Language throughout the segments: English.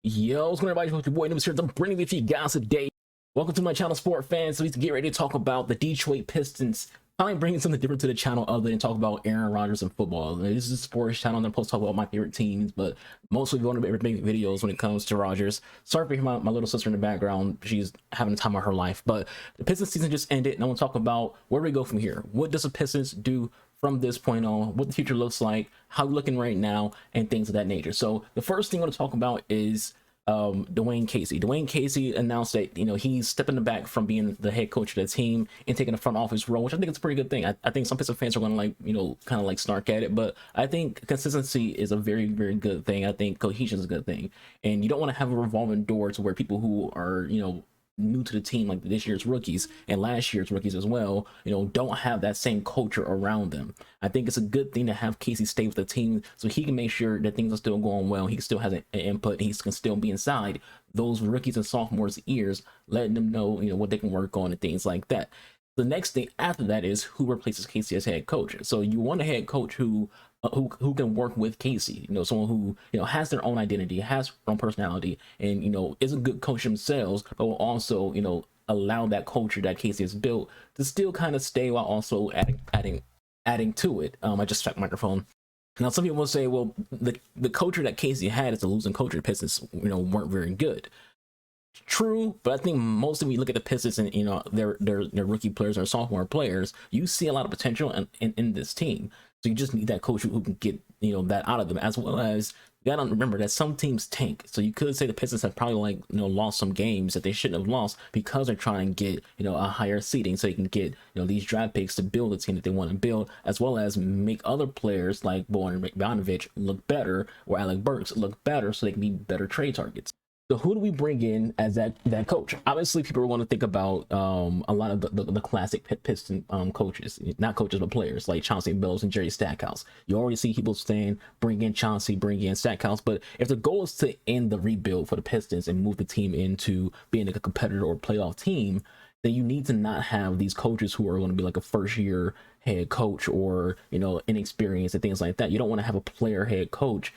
Yo, what's going on, everybody? Your boy Nimbus here. I'm bringing with you guys today. Welcome to my channel, Sport Fans. So we get ready to talk about the Detroit Pistons. Finally bringing something different to the channel other than talk about Aaron Rodgers and football. This is a sports channel. I'm supposed to talk about my favorite teams, but mostly going to make videos when it comes to Rodgers. Sorry for my little sister in the background. She's having the time of her life. But the Pistons season just ended, and I want to talk about where we go from here. What does the Pistons do from this point on, what the future looks like, how we're looking right now, and things of that nature. So the first thing I want to talk about is Dwayne Casey. Dwayne Casey announced that he's stepping back from being the head coach of the team and taking a front office role, which I think is a pretty good thing. I think some Pistons fans are going to kind of snark at it, but I think consistency is a very, very good thing. I think cohesion is a good thing, and you don't want to have a revolving door to where people who are new to the team, like this year's rookies and last year's rookies as well, don't have that same culture around them. I think it's a good thing to have Casey stay with the team so he can make sure that things are still going well. He still has an input. He can still be inside those rookies and sophomores' ears, letting them know, what they can work on and things like that. The next thing after that is who replaces Casey as head coach. So you want a head coach who can work with Casey, someone who has their own identity, has their own personality, and is a good coach themselves, but will also allow that culture that Casey has built to still kind of stay while also adding to it. I just checked my microphone. Now some people will say, well, the culture that Casey had is a losing culture. The Pistons weren't very good. True, but I think mostly when you look at the Pistons and their rookie players or sophomore players, you see a lot of potential in this team. So you just need that coach who can get that out of them, as well as you gotta remember that some teams tank. So you could say the Pistons have probably lost some games that they shouldn't have lost because they're trying to get a higher seeding, so you can get these draft picks to build the team that they want to build, as well as make other players like Bojan Bogdanovic look better or Alec Burks look better, so they can be better trade targets. So who do we bring in as that coach? Obviously, people are going to think about a lot of the classic Piston coaches, not coaches but players like Chauncey Billups and Jerry Stackhouse. You already see people saying bring in Chauncey, bring in Stackhouse. But if the goal is to end the rebuild for the Pistons and move the team into being a competitor or playoff team, then you need to not have these coaches who are going to be like a first-year head coach or inexperienced and things like that. You don't want to have a player head coach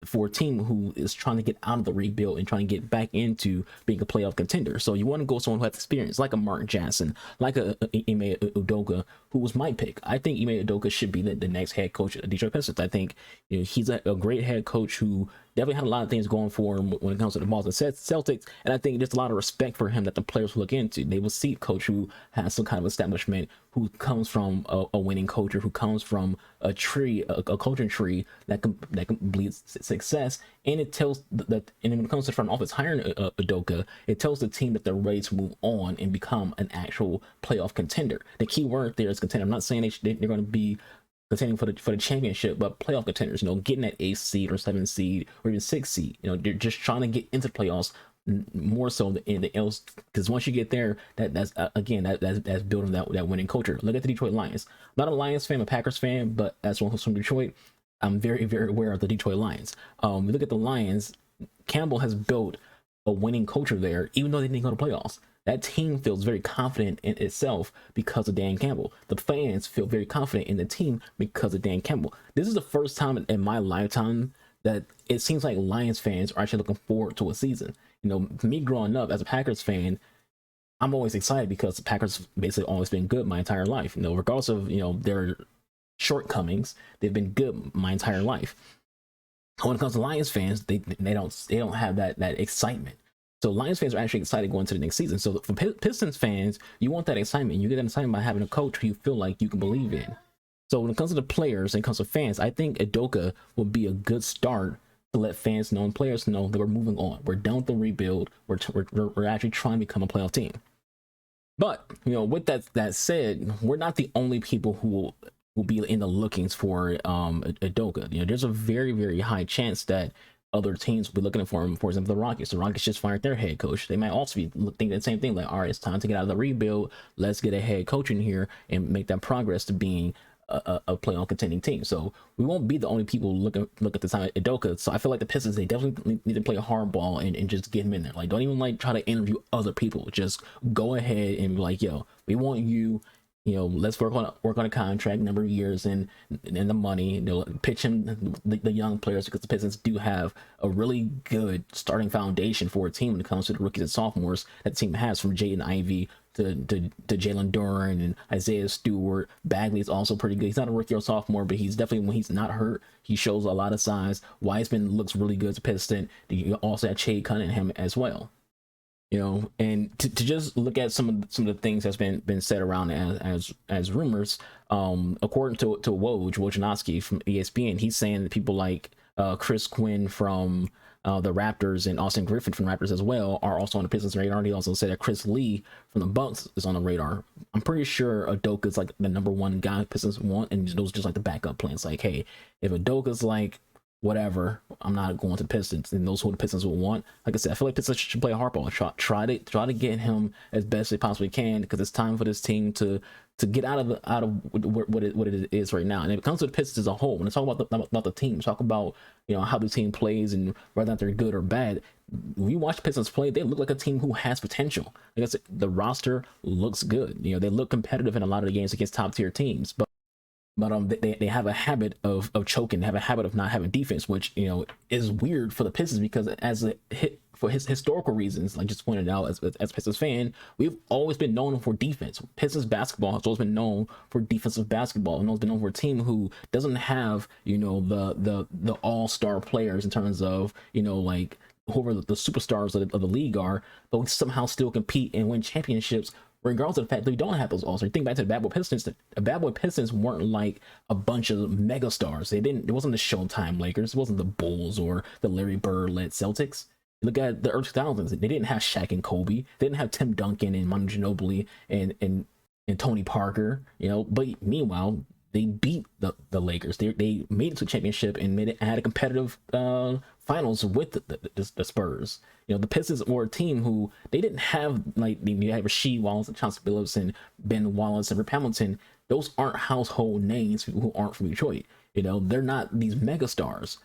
for a team who is trying to get out of the rebuild and trying to get back into being a playoff contender. So you want to go someone who has experience, like a Mark Jackson, like a Ime Udoka, who was my pick. I think Ime Udoka should be the next head coach of the Detroit Pistons. I think he's a great head coach who definitely had a lot of things going for him when it comes to the Boston Celtics, and I think there's a lot of respect for him that the players will look into. They will see a coach who has some kind of establishment, who comes from a winning culture, who comes from a tree, a coaching tree that can bleed success. And it tells that, and when it comes to front office hiring Udoka, it tells the team that they're ready to move on and become an actual playoff contender. The key word there is contender. I'm not saying they're going to be contending for the championship, but playoff contenders, getting that 8th seed or 7th seed or even 6th seed, they're just trying to get into the playoffs more so than anything else, because once you get there, that's building that winning culture. Look at the Detroit Lions. I'm not a Lions fan, I'm a Packers fan, but as one who's from Detroit, I'm very, very aware of the Detroit Lions. We look at the Lions. Campbell has built a winning culture there, even though they didn't go to playoffs. That team feels very confident in itself because of Dan Campbell. The fans feel very confident in the team because of Dan Campbell. This is the first time in my lifetime that it seems like Lions fans are actually looking forward to a season. Me growing up as a Packers fan, I'm always excited because the Packers basically always been good my entire life. Regardless of their shortcomings, they've been good my entire life. When it comes to Lions fans, they don't have that excitement. So Lions fans are actually excited going to the next season. So for Pistons fans, you want that excitement. You get that excitement by having a coach who you feel like you can believe in. So when it comes to the players and it comes to fans, I think Udoka will be a good start to let fans know and players know that we're moving on. We're done with the rebuild. We're actually trying to become a playoff team. But with that said, we're not the only people who will be in the lookings for Udoka. There's a very, very high chance that other teams will be looking for him. For example, the Rockets. The Rockets just fired their head coach. They might also be thinking the same thing, like, all right, it's time to get out of the rebuild. Let's get a head coach in here and make that progress to being a playoff contending team. So we won't be the only people look at the time at Udoka. So I feel like the Pistons, they definitely need to play a hardball and just get him in there. Like, don't even try to interview other people. Just go ahead and be like, yo, we want you. let's work on a contract, number of years, and the money. Pitch him the young players, because the Pistons do have a really good starting foundation for a team when it comes to the rookies and sophomores that the team has, from Jaden Ivey to Jalen Duren and Isaiah Stewart. Bagley is also pretty good. He's not a rookie or sophomore, but he's definitely, when he's not hurt, he shows a lot of size. Wiseman looks really good as a Piston. You also have Cade Cunningham as well. And to just look at some of the things that's been said around as rumors, according to Wojnarowski from ESPN, he's saying that people like Chris Quinn from the Raptors and Austin Griffin from Raptors as well are also on the Pistons radar. And he also said that Chris Lee from the Bucks is on the radar. I'm pretty sure Udoka's like the number one guy Pistons want, and those are just like the backup plans. Like, hey, if Udoka's like, whatever, I'm not going to the Pistons, and those who the Pistons will want. Like I said, I feel like Pistons should play hardball. Try to get him as best they possibly can, because it's time for this team to get out of what it is right now. And if it comes to the Pistons as a whole, when I talk about the team, talk about how the team plays and whether or not they're good or bad. When you watch the Pistons play, they look like a team who has potential. Like I said, the roster looks good. They look competitive in a lot of the games against top tier teams, but they have a habit of choking. They have a habit of not having defense, which is weird for the Pistons, because for his historical reasons, like just pointed out, as a Pistons fan, we've always been known for defense. Pistons basketball has always been known for defensive basketball, and always been known for a team who doesn't have the all-star players in terms of like whoever the superstars of the league are, but we somehow still compete and win championships regardless of the fact that we don't have those all-stars. Think back to the Bad Boy Pistons. The Bad Boy Pistons weren't like a bunch of mega stars. It wasn't the Showtime Lakers. It wasn't the Bulls or the Larry Bird-led Celtics. Look at the early 2000s. They didn't have Shaq and Kobe. They didn't have Tim Duncan and Manu Ginobili and Tony Parker. But meanwhile, they beat the Lakers. They made it to a championship and had a competitive finals with the Spurs. The Pistons were a team who they didn't have, like, you had Rasheed Wallace and Chauncey Billups and Ben Wallace and Rip Hamilton. Those aren't household names, people who aren't from Detroit. They're not these mega stars.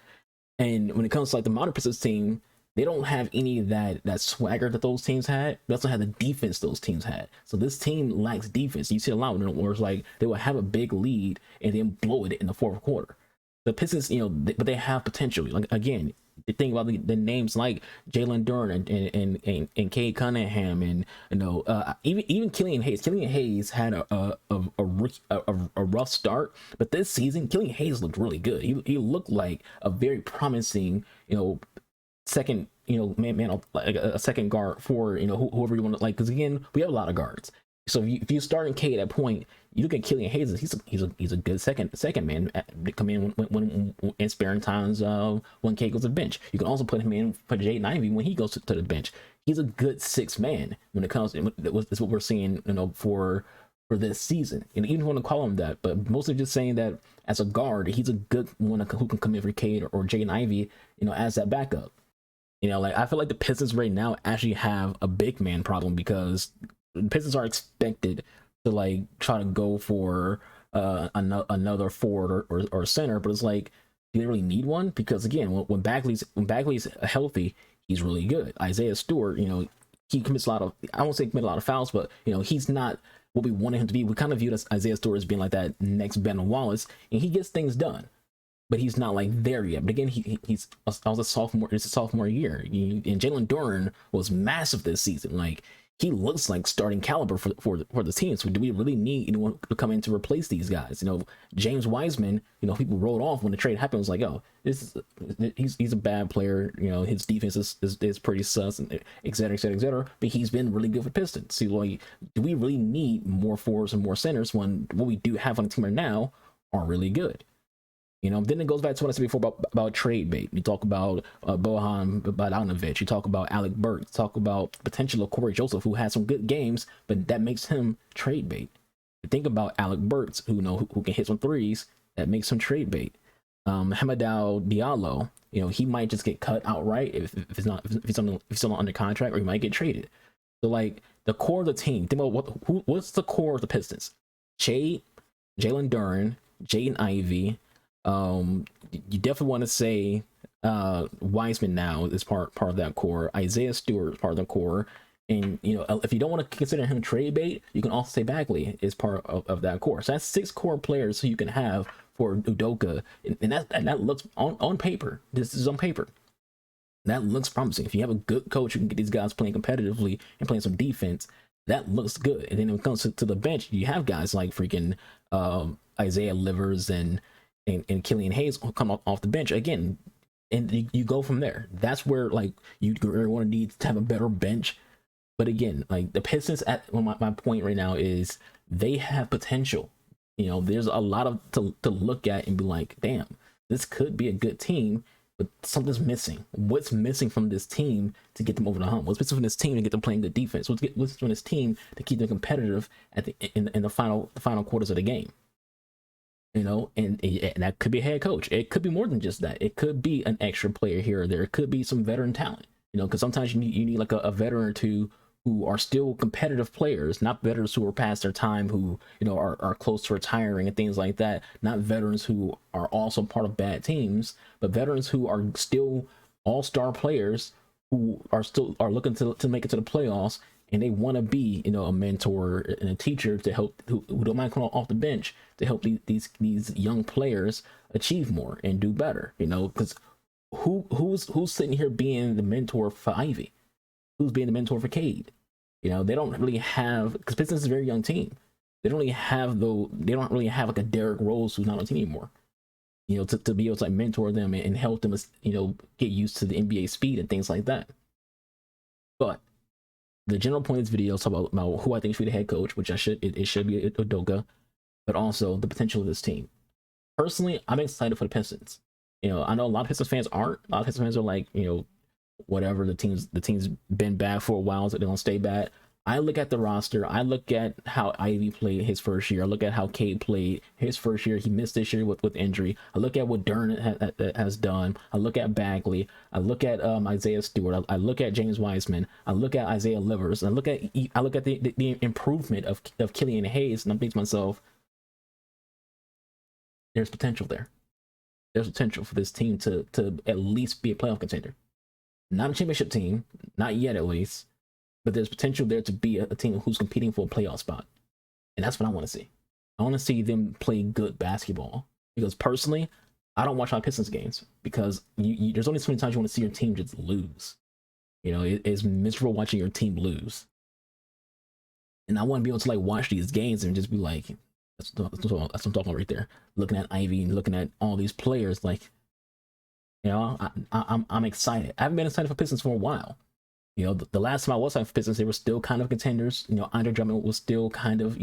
And when it comes to like the modern Pistons team, they don't have any of that swagger that those teams had. They also have the defense those teams had. So this team lacks defense. You see a lot where it's like they will have a big lead and then blow it in the fourth quarter. The Pistons, but they have potential. Like, again, the thing about the names like Jalen Duren and Cade Cunningham, and even Killian Hayes. Killian Hayes had a rough start, but this season Killian Hayes looked really good. He looked like a very promising second man like a second guard for whoever you want to, like, because again, we have a lot of guards. So if you start in Cade at point, you look at Killian Hayes, he's a good second man to come in when in sparing times when Cade goes to the bench. You can also put him in for Jaden Ivey when he goes to the bench. He's a good sixth man when it comes to, that's what we're seeing for this season. And even want to call him that, but mostly just saying that as a guard, he's a good one who can come in for Cade or Jaden Ivey, as that backup. Like, I feel like the Pistons right now actually have a big man problem, because the Pistons are expected to like try to go for another forward or center, but it's like, do they really need one? Because again, when Bagley's healthy, he's really good. Isaiah Stewart, he commits a lot of, I won't say commit a lot of fouls, but he's not what we wanted him to be. We kind of viewed Isaiah Stewart as being like that next Ben Wallace, and he gets things done, but he's not like there yet. But again, he's a sophomore. It's a sophomore year, and Jalen Duren was massive this season. Like, he looks like starting caliber for the team. So do we really need anyone to come in to replace these guys? James Wiseman, people rolled off when the trade happened. It was like, oh, he's a bad player. His defense is pretty sus, and et cetera, et cetera, et cetera. But he's been really good for Pistons. So like, do we really need more forwards and more centers when what we do have on the team right now are really good? Then it goes back to what I said before about trade bait. You talk about Bojan Bogdanovic. You talk about Alec Burks. You talk about potential of Corey Joseph, who had some good games, but that makes him trade bait. You think about Alec Burks, who can hit some threes. That makes him trade bait. Hamidou Diallo, he might just get cut outright if he's still under contract, or he might get traded. So like, the core of the team. Think about what's the core of the Pistons? Jalen Duren, Jaden Ivey. You definitely want to say Wiseman now is part of that core. Isaiah Stewart is part of the core, And if you don't want to consider him trade bait, you can also say Bagley is part of that core. So that's 6 core players who you can have for Udoka, and that looks on paper. This is on paper. That looks promising. If you have a good coach who can get these guys playing competitively and playing some defense, that looks good. And then when it comes to the bench, you have guys like freaking Isaiah Livers and Killian Hayes come off the bench again, and you go from there. That's where like you want to need to have a better bench. But again, like the Pistons, my point right now is they have potential. There's a lot of to look at and be like, damn, this could be a good team, but something's missing. What's missing from this team to get them over the hump? What's missing from this team to get them playing good defense? What's missing from this team to keep them competitive in the final quarters of the game? And that could be a head coach. It could be more than just that. It could be an extra player here or there. It could be some veteran talent. Because sometimes you need like a veteran or two who are still competitive players, not veterans who are past their time, who are close to retiring and things like that. Not veterans who are also part of bad teams, but veterans who are still all-star players who are looking to make it to the playoffs, and they want to be a mentor and a teacher to help who don't mind coming off the bench to help these young players achieve more and do better. Because who's sitting here being the mentor for Ivy? Who's being the mentor for Cade? They don't really have, because Pistons is a very young team. They don't really have like a Derrick Rose who's not on the team anymore. To be able to like mentor them and help them get used to the NBA speed and things like that. But the general point of this video is talk about who I think should be the head coach, which it should be Udoka, but also the potential of this team. Personally, I'm excited for the Pistons. I know a lot of Pistons fans aren't. A lot of Pistons fans are like, whatever, the team's been bad for a while, so they're gonna stay bad. I look at the roster. I look at how Ivy played his first year. I look at how Cade played his first year. He missed this year with injury. I look at what Dern has done. I look at Bagley. I look at Isaiah Stewart. I look at James Wiseman. I look at Isaiah Livers. I look at the improvement of Killian Hayes, and I'm thinking to myself, there's potential there. There's potential for this team to at least be a playoff contender. Not a championship team, not yet at least, but there's potential there to be a team who's competing for a playoff spot. And that's what I want to see. I want to see them play good basketball. Because personally, I don't watch a lot of Pistons games because there's only so many times you want to see your team just lose. It's miserable watching your team lose. And I want to be able to like watch these games and just be like, that's what I'm talking about right there. Looking at Ivy and looking at all these players, like, I'm excited. I haven't been excited for Pistons for a while. The last time I was excited for Pistons, they were still kind of contenders. Andre Drummond was still kind of,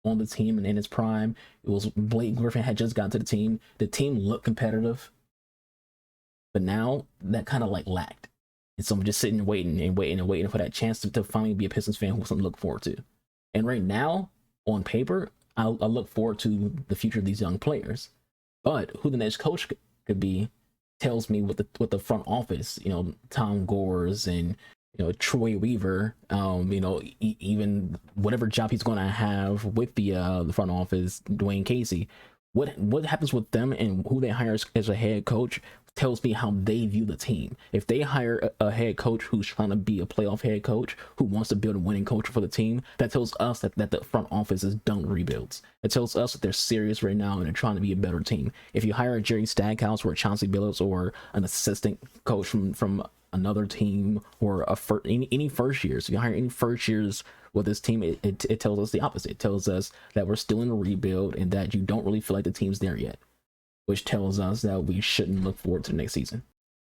on the team and in his prime. It was Blake Griffin had just gotten to the team. The team looked competitive, but now that kind of like lacked. And so I'm just sitting and waiting for that chance to finally be a Pistons fan who has something to look forward to. And right now, on paper, I look forward to the future of these young players. But who the next coach could be tells me what the front office, Tom Gores and Troy Weaver, even whatever job he's going to have with the front office, Dwayne Casey, what happens with them and who they hire as a head coach tells me how they view the team. If they hire a head coach who's trying to be a playoff head coach, who wants to build a winning culture for the team, that tells us that the front office is done rebuilds. It tells us that they're serious right now and they're trying to be a better team. If you hire a Jerry Stackhouse or a Chauncey Billups or an assistant coach from another team or any first years, if you hire any first years with this team, it tells us the opposite. It tells us that we're still in a rebuild and that you don't really feel like the team's there yet, which tells us that we shouldn't look forward to the next season.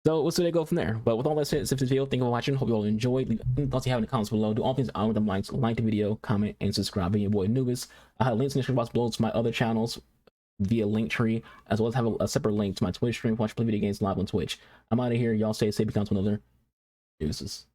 So we'll see where they go from there. But with all that said, this video, thank you for watching. Hope you all enjoyed. Leave any thoughts you have in the comments below. Do all things on them likes, like the video, comment, and subscribe. Being your boy Nubis. I have links in the description box below to my other channels via Linktree, as well as have a separate link to my Twitch stream. Watch play video games live on Twitch. I'm out of here. Y'all stay safe. Become to another. Deuces.